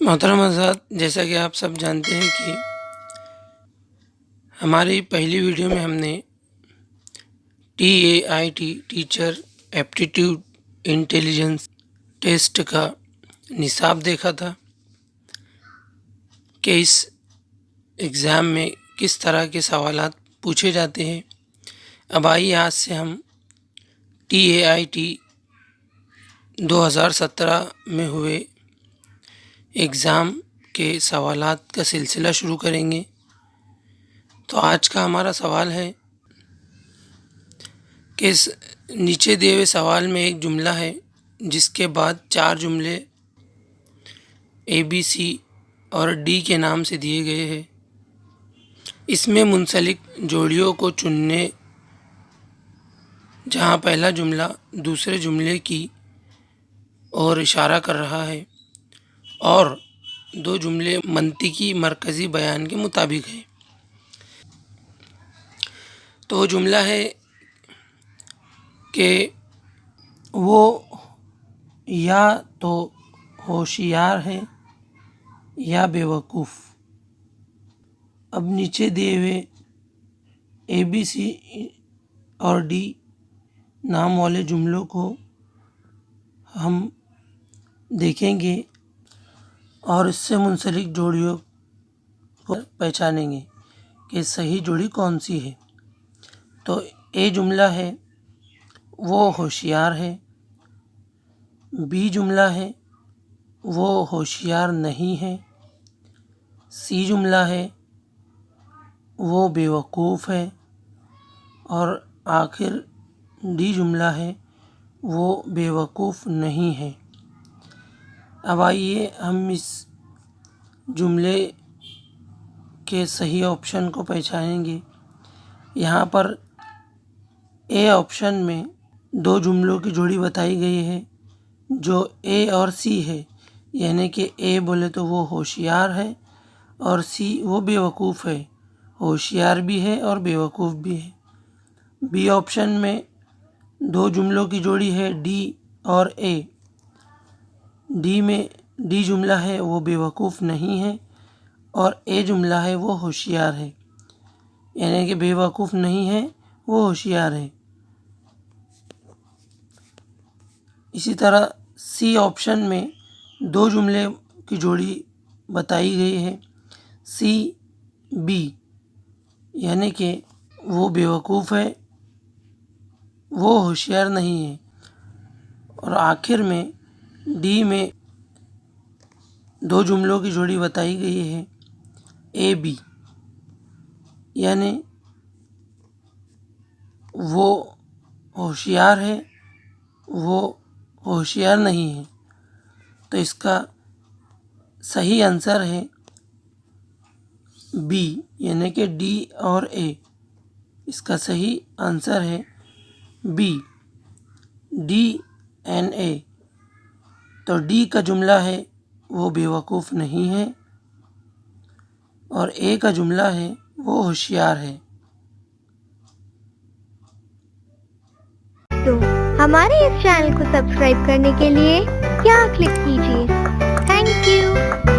محترم حضرات، جیسا کہ آپ سب جانتے ہیں کہ ہماری پہلی ویڈیو میں ہم نے TAIT teacher aptitude intelligence test کا نصاب دیکھا تھا کہ اس ایگزام میں کس طرح کے سوالات پوچھے جاتے ہیں۔ اب آئیے آج سے ہم TAIT 2017 میں ہوئے ایگزام کے سوالات کا سلسلہ شروع کریں گے۔ تو آج کا ہمارا سوال ہے کہ نیچے دیے ہوئے سوال میں ایک جملہ ہے جس کے بعد 4 جملے ABC اور D کے نام سے دیے گئے ہیں۔ اس میں منسلک جوڑیوں کو چننے، جہاں پہلا جملہ دوسرے جملے کی اور اشارہ کر رہا ہے اور 2 جملے منطقی مرکزی بیان کے مطابق ہیں۔ تو وہ جملہ ہے کہ وہ یا تو ہوشیار ہے یا بیوقوف۔ اب نیچے دیے ہوئے ABC اور D نام والے جملوں کو ہم دیکھیں گے اور اس سے منسلک جوڑیوں کو پہچانیں گے کہ صحیح جوڑی کون سی ہے۔ تو A جملہ ہے وہ ہوشیار ہے، B جملہ ہے وہ ہوشیار نہیں ہے، C جملہ ہے وہ بیوقوف ہے، اور آخر D جملہ ہے وہ بیوقوف نہیں ہے۔ اب آئیے ہم اس جملے کے صحیح آپشن کو پہچانیں گے۔ یہاں پر A آپشن میں 2 جملوں کی جوڑی بتائی گئی ہے جو A اور C ہے، یعنی کہ A بولے تو وہ ہوشیار ہے اور C وہ بیوقوف ہے، ہوشیار بھی ہے اور بیوقوف بھی ہے۔ B آپشن میں 2 جملوں کی جوڑی ہے D اور A۔ D میں D جملہ ہے وہ بیوقوف نہیں ہے اور A جملہ ہے وہ ہوشیار ہے، یعنی کہ بیوقوف نہیں ہے وہ ہوشیار ہے۔ اسی طرح C آپشن میں 2 جملے کی جوڑی بتائی گئی ہے C B، یعنی کہ وہ بیوقوف ہے وہ ہوشیار نہیں ہے، اور آخر میں D میں 2 جملوں کی جوڑی بتائی گئی ہے A B، یعنی وہ ہوشیار ہے وہ ہوشیار نہیں ہے۔ تو اس کا صحیح آنسر ہے B، یعنی کہ D اور A۔ اس کا صحیح آنسر ہے B، D and A۔ تو D کا جملہ ہے وہ بیوقوف نہیں ہے اور A کا جملہ ہے وہ ہوشیار ہے۔ تو ہمارے اس چینل کو سبسکرائب کرنے کے لیے کیا کلک کیجیے۔ Thank you.